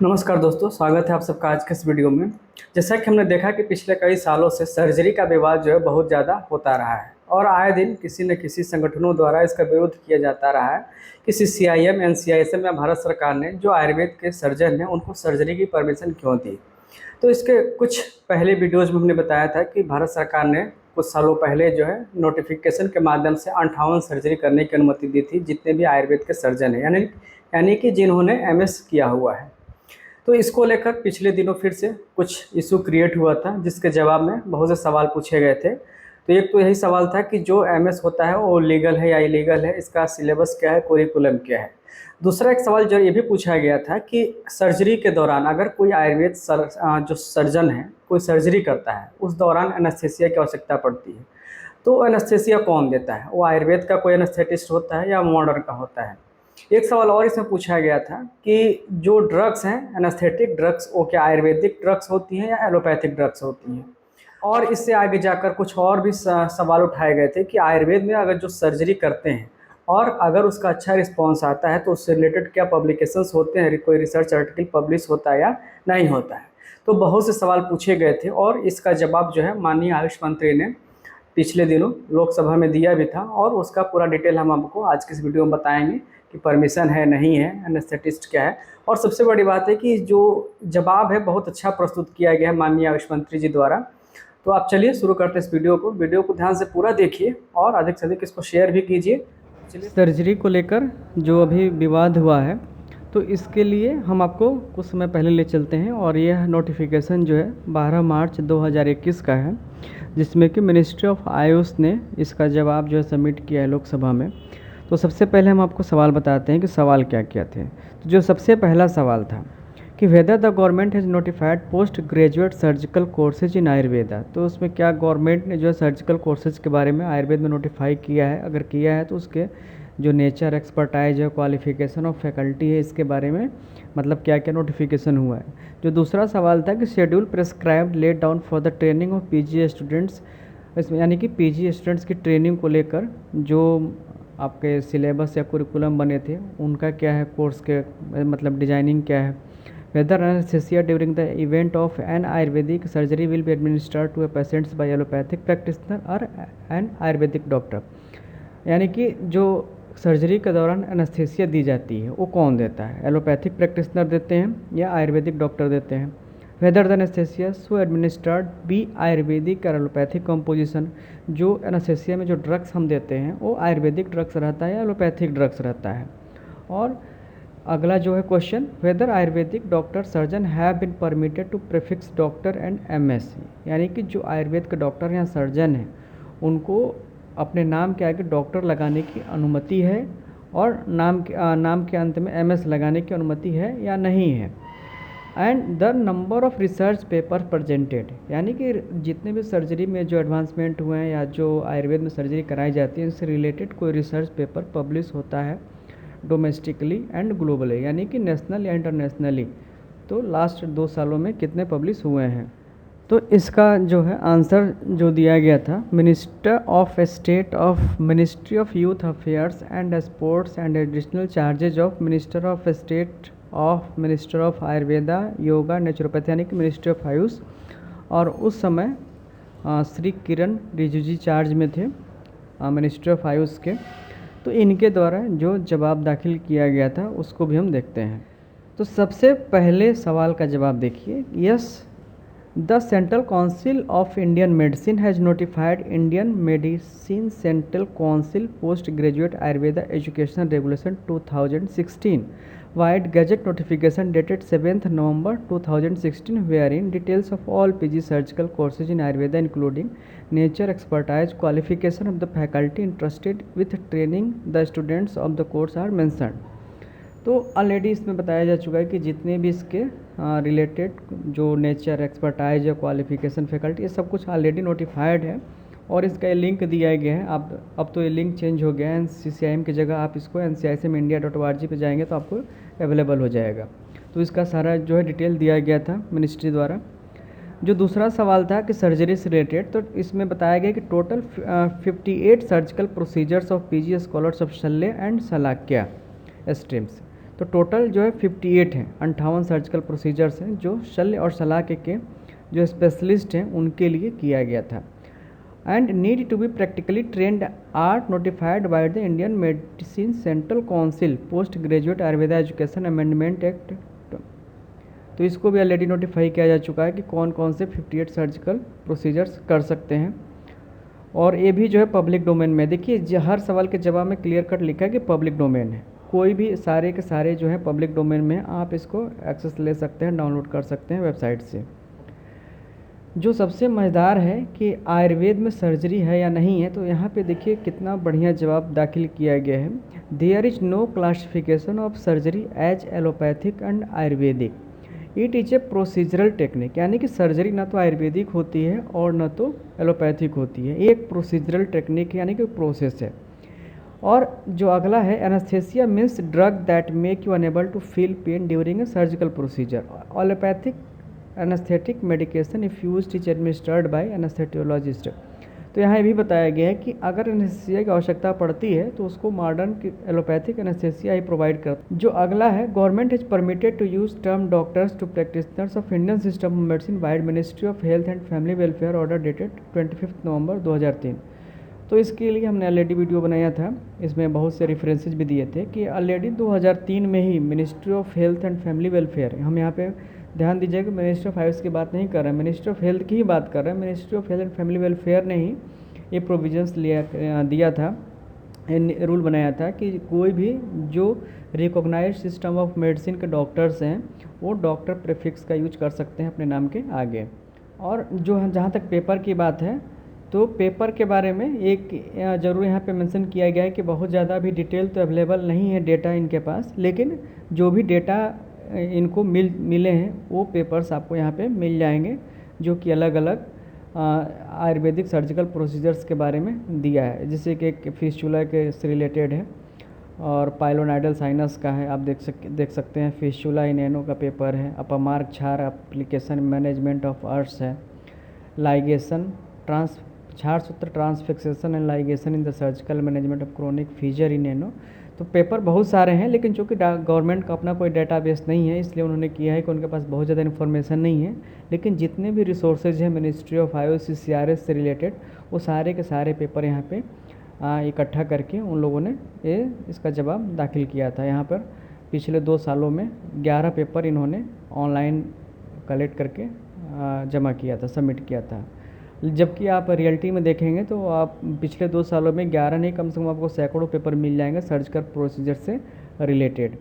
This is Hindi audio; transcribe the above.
नमस्कार दोस्तों, स्वागत है आप सबका आज के इस वीडियो में। जैसा कि हमने देखा कि पिछले कई सालों से सर्जरी का विवाद जो है बहुत ज़्यादा होता रहा है और आए दिन किसी न किसी संगठनों द्वारा इसका विरोध किया जाता रहा है। किसी सीआईएम, एनसीआईएसएम या भारत सरकार ने जो आयुर्वेद के सर्जन हैं उनको सर्जरी की परमिशन क्यों दी। तो इसके कुछ पहले वीडियोज़ में हमने बताया था कि भारत सरकार ने कुछ सालों पहले जो है नोटिफिकेशन के माध्यम से 58 सर्जरी करने की अनुमति दी थी जितने भी आयुर्वेद के सर्जन हैं, यानी कि जिन्होंने एमएस किया हुआ है। तो इसको लेकर पिछले दिनों फिर से कुछ इशू क्रिएट हुआ था जिसके जवाब में बहुत से सवाल पूछे गए थे। तो एक तो यही सवाल था कि जो एमएस होता है वो लीगल है या इलीगल है, इसका सिलेबस क्या है, करिकुलम क्या है। दूसरा एक सवाल जो ये भी पूछा गया था कि सर्जरी के दौरान अगर कोई आयुर्वेद जो सर्जन है कोई सर्जरी करता है उस दौरान एनेस्थीसिया की आवश्यकता पड़ती है। तो एनेस्थीसिया कौन देता है, वो आयुर्वेद का कोई एनेस्थेटिस्ट होता है या मॉडर्न का होता है। एक सवाल और इसमें पूछा गया था कि जो ड्रग्स हैं एनास्थेटिक ड्रग्स, वो क्या आयुर्वेदिक ड्रग्स होती हैं या एलोपैथिक ड्रग्स होती हैं। और इससे आगे जाकर कुछ और भी सवाल उठाए गए थे कि आयुर्वेद में अगर जो सर्जरी करते हैं और अगर उसका अच्छा रिस्पॉन्स आता है तो उससे रिलेटेड क्या पब्लिकेशंस होते हैं, कोई रिसर्च आर्टिकल पब्लिश होता है या नहीं होता है। तो बहुत से सवाल पूछे गए थे और इसका जवाब जो है माननीय आयुष मंत्री ने पिछले दिनों लोकसभा में दिया भी था और उसका पूरा डिटेल हम आपको आज की इस वीडियो में बताएंगे कि परमिशन है नहीं है, एनेस्थेटिस्ट क्या है। और सबसे बड़ी बात है कि जो जवाब है बहुत अच्छा प्रस्तुत किया गया है माननीय आयुष मंत्री जी द्वारा। तो आप चलिए शुरू करते हैं इस वीडियो को ध्यान से पूरा देखिए और अधिक से अधिक इसको शेयर भी कीजिए। चलिए, सर्जरी को लेकर जो अभी विवाद हुआ है तो इसके लिए हम आपको कुछ समय पहले ले चलते हैं और यह नोटिफिकेशन जो है 12 मार्च 2021 का है जिसमें कि मिनिस्ट्री ऑफ आयुष ने इसका जवाब जो है सबमिट किया है लोकसभा में। तो सबसे पहले हम आपको सवाल बताते हैं कि सवाल क्या क्या थे। तो जो सबसे पहला सवाल था कि whether the government has notified post graduate surgical courses in Ayurveda. तो उसमें क्या गवर्नमेंट ने जो है सर्जिकल कोर्सेज के बारे में आयुर्वेद में नोटिफाई किया है, अगर किया है तो उसके जो नेचर, एक्सपर्टाइज है, क्वालिफिकेशन और फैकल्टी है, इसके बारे में मतलब क्या क्या नोटिफिकेशन हुआ है। जो दूसरा सवाल था कि schedule prescribed laid down for the training of PG students, इसमें यानी कि पीजी स्टूडेंट्स की ट्रेनिंग को लेकर जो आपके सिलेबस या कुरिकुलम बने थे उनका क्या है, कोर्स के मतलब डिजाइनिंग क्या है। Whether anaesthesia during the event of an ayurvedic surgery will be administered to a patients by allopathic practitioner और एन आयुर्वेदिक डॉक्टर, यानी कि जो सर्जरी के दौरान एनेस्थीसिया दी जाती है वो कौन देता है, एलोपैथिक प्रैक्टिशनर देते हैं या आयुर्वेदिक डॉक्टर देते हैं। Whether the anaesthesia so administered be ayurvedic और एलोपैथिक कंपोजिशन, जो एनेस्थीसिया में जो ड्रग्स हम देते हैं वो आयुर्वेदिक ड्रग्स रहता है या एलोपैथिक ड्रग्स रहता है। और अगला जो है question, whether ayurvedic doctor surgeon have been permitted to prefix doctor and MS, यानी कि जो आयुर्वेद के डॉक्टर या सर्जन हैं उनको अपने नाम के आगे डॉक्टर लगाने की अनुमति है और नाम के अंत में एमएस लगाने की अनुमति है या नहीं है। And the number of research paper presented, यानी कि जितने भी सर्जरी में जो एडवांसमेंट हुए हैं या जो आयुर्वेद में सर्जरी कराई जाती है इससे रिलेटेड कोई रिसर्च पेपर पब्लिश होता है डोमेस्टिकली एंड ग्लोबली, यानी कि नेशनल या इंटरनेशनली, तो लास्ट 2 सालों में कितने पब्लिश हुए हैं। तो इसका जो है आंसर जो दिया गया था, minister of state of ministry of youth affairs and sports and additional charges of minister of state of minister of Ayurveda yoga naturopathy, यानी कि मिनिस्ट्री ऑफ आयुष। और उस समय श्री किरण रिजिजू चार्ज में थे मिनिस्ट्री ऑफ आयुष के। तो इनके द्वारा जो जवाब दाखिल किया गया था उसको भी हम देखते हैं। तो सबसे पहले सवाल का जवाब देखिए, yes the central council of Indian medicine has notified Indian medicine central council post graduate Ayurveda education regulation 2016 wide gazette notification dated 7th November 2016 wherein details of all PG surgical courses in Ayurveda including nature, expertise, qualification of the faculty interested with training the students of the course are mentioned। तो ऑलरेडी इसमें बताया जा चुका है कि जितने भी इसके रिलेटेड जो नेचर, एक्सपर्टाइज या क्वालिफिकेशन, फैकल्टी, ये सब कुछ ऑलरेडी नोटिफाइड है और इसका ये लिंक दिया गया है। अब तो ये लिंक चेंज हो गया है, NCCIM की जगह आप इसको nccimindia.org पे जाएंगे तो आपको अवेलेबल हो जाएगा। तो इसका सारा जो है डिटेल दिया गया था मिनिस्ट्री द्वारा। जो दूसरा सवाल था कि सर्जरी से रिलेटेड, तो इसमें बताया गया कि total 58 surgical procedures of PG scholars of शल्य एंड शलाक्या स्ट्रीम्स, तो टोटल जो है 58 हैं, 58 सर्जिकल प्रोसीजर्स हैं जो शल्य और सलाह के जो स्पेशलिस्ट हैं उनके लिए किया गया था। And need to be practically trained are notified by the Indian medicine central council post graduate Ayurveda education amendment act. तो इसको भी ऑलरेडी नोटिफाई किया जा चुका है कि कौन कौन से 58 सर्जिकल प्रोसीजर्स कर सकते हैं। और ये भी जो है पब्लिक डोमेन में, देखिए हर सवाल के जवाब में क्लियर कट लिखा है कि पब्लिक डोमेन है, कोई भी सारे के सारे जो है पब्लिक डोमेन में, आप इसको एक्सेस ले सकते हैं, डाउनलोड कर सकते हैं वेबसाइट से। जो सबसे मज़ेदार है कि आयुर्वेद में सर्जरी है या नहीं है, तो यहाँ पे देखिए कितना बढ़िया जवाब दाखिल किया गया है। There is no classification of surgery as allopathic and ayurvedic, it is a procedural technique. यानी कि सर्जरी ना तो आयुर्वेदिक होती है और ना तो एलोपैथिक होती है, एक प्रोसीजरल टेक्निक है, यानी कि प्रोसेस है। और जो अगला है, anaesthesia means drug that make you unable to feel pain during a surgical procedure. Allopathic anaesthetic medication if used is administered by anaesthesiologist. तो यहाँ ये भी बताया गया है कि अगर एनेस्थेसिया की आवश्यकता पड़ती है तो उसको मॉडर्न एलोपैथिक एनेस्थेसिया ही प्रोवाइड कर। जो अगला है, government is permitted to use term doctors to practitioners of Indian system of medicine by ministry of health and family welfare order dated 25 November 2003। तो इसके लिए हमने ऑलरेडी वीडियो बनाया था, इसमें बहुत से रेफरेंसेज भी दिए थे कि ऑलरेडी 2003 में ही ministry of health and family welfare, हम यहाँ पे ध्यान दीजिएगा मिनिस्ट्री ऑफ हाउस की बात नहीं कर रहे हैं, मिनिस्ट्री ऑफ हेल्थ की ही बात कर रहे हैं। Ministry of health and family welfare ने ही ये प्रोविजंस दिया था, रूल बनाया था कि कोई भी जो रिकॉग्नाइज्ड सिस्टम ऑफ मेडिसिन के डॉक्टर्स हैं वो डॉक्टर प्रीफिक्स का यूज कर सकते हैं अपने नाम के आगे। और जो जहाँ तक पेपर की बात है, तो पेपर के बारे में एक ज़रूर यहाँ पे मेंशन किया गया है कि बहुत ज़्यादा अभी डिटेल तो अवेलेबल नहीं है डेटा इनके पास, लेकिन जो भी डेटा इनको मिले हैं वो पेपर्स आपको यहाँ पे मिल जाएंगे, जो कि अलग अलग आयुर्वेदिक सर्जिकल प्रोसीजर्स के बारे में दिया है, जैसे कि एक फिस्चुला के से रिलेटेड है और पाइलोनाइडल साइनस का है। आप देख सकते हैं फिस्चुला इनेनो का पेपर है, Apamarg kshar application management of अर्ट्स है, ligation kshar sutra transfixation and ligation in the surgical management of chronic fissure in ano. तो पेपर बहुत सारे हैं, लेकिन चूँकि गवर्नमेंट का अपना कोई डेटाबेस नहीं है, इसलिए उन्होंने किया है कि उनके पास बहुत ज़्यादा इन्फॉर्मेशन नहीं है, लेकिन जितने भी रिसोर्सेज हैं मिनिस्ट्री ऑफ IOCCRS से रिलेटेड, वो सारे के सारे पेपर यहाँ पे इकट्ठा करके उन लोगों ने इसका जवाब दाखिल किया था। यहाँ पर पिछले 2 सालों में 11 पेपर इन्होंने ऑनलाइन कलेक्ट करके जमा किया था, सबमिट किया था। जबकि आप रियलिटी में देखेंगे तो आप पिछले 2 सालों में 11 नहीं, कम से कम आपको सैकड़ों पेपर मिल जाएंगे सर्जिकल प्रोसीजर से रिलेटेड।